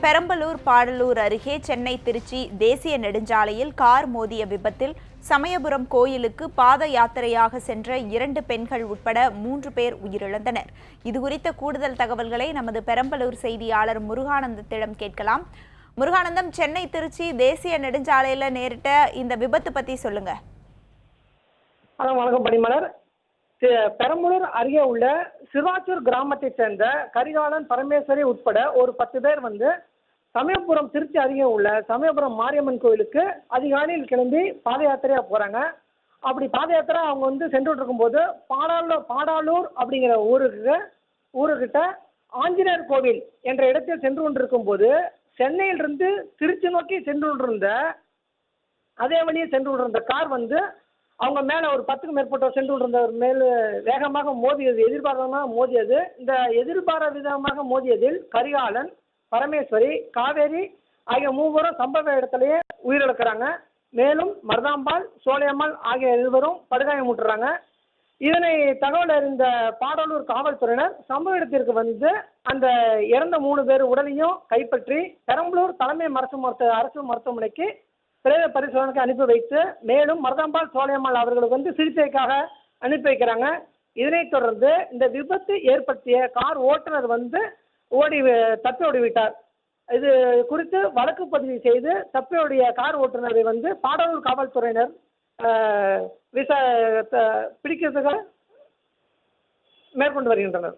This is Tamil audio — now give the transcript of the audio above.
பெரம்பலூர் பாடலூர் அருகே சென்னை திருச்சி தேசிய நெடுஞ்சாலையில் கார் மோதிய விபத்தில் சமயபுரம் கோயிலுக்கு பாத யாத்திரையாக சென்ற 2 பெண்கள் உட்பட 3 பேர் உயிரிழந்தனர். இதுகுறித்த கூடுதல் தகவல்களை நமது பெரம்பலூர் செய்தியாளர் முருகானந்தத்திடம் கேட்கலாம். முருகானந்தம், சென்னை திருச்சி தேசிய நெடுஞ்சாலையில் நேரிட்ட இந்த விபத்து பத்தி சொல்லுங்க. வணக்கம் பணிமலர். பெரம்பலூர் அருகே உள்ள சிறுவாச்சூர் கிராமத்தை சேர்ந்த கரிகாலன், பரமேஸ்வரி உட்பட ஒரு 10 பேர் சமயபுரம் திருச்சி அருகே உள்ள சமயபுரம் மாரியம்மன் கோயிலுக்கு அதிகாலையில் கிளம்பி பாத யாத்திரையா போறாங்க. அப்படி பாத யாத்திரை அவங்க சென்று இருக்கும்போது பாடாலூர் அப்படிங்கிற ஊருக்கிட்ட ஆஞ்சநேயர் கோவில் என்ற இடத்தில் சென்று கொண்டிருக்கும் போது சென்னையிலிருந்து திருச்சி நோக்கி சென்று கொண்டிருந்த அதே வழியே சென்று கொண்டிருந்த கார் அவங்க மேலே ஒரு 10க்கும் மேற்பட்டோர் சென்று கொண்டிருந்தவர் மேல் வேகமாக மோதியது. எதிர்பாராதமாக மோதியது. இந்த எதிர்பாராத விதமாக மோதியதில் கரிகாலன், பரமேஸ்வரி, காவேரி ஆகிய 3 சம்பவ இடத்திலேயே உயிரிழக்கிறாங்க. மேலும் மருதாம்பாள், சோலையம்மாள் ஆகிய 2 படுகாயமுட்டுறாங்க. இதனை தகவல் அறிந்த பாடாலூர் காவல்துறையினர் சம்பவ இடத்திற்கு அந்த இறந்த 3 பேர் உடலையும் கைப்பற்றி பெரம்பலூர் தலைமை அரசு மருத்துவமனைக்கு பிரேத பரிசோதனைக்கு அனுப்பி வைத்து மேலும் மருதாம்பாள், சோலையம்மாள் அவர்களுக்கு சிகிச்சைக்காக அனுப்பி வைக்கிறாங்க. இதனைத் தொடர்ந்து இந்த விபத்து ஏற்படுத்திய கார் ஓட்டுநர் தப்பி ஓடிவிட்டார். இது குறித்து வழக்கு பதிவு செய்து தப்பியோடிய கார் ஓட்டுநரை பாடாலூர் காவல்துறையினர் பிடிக்கிறதுக்காக மேற்கொண்டு வருகின்றனர்.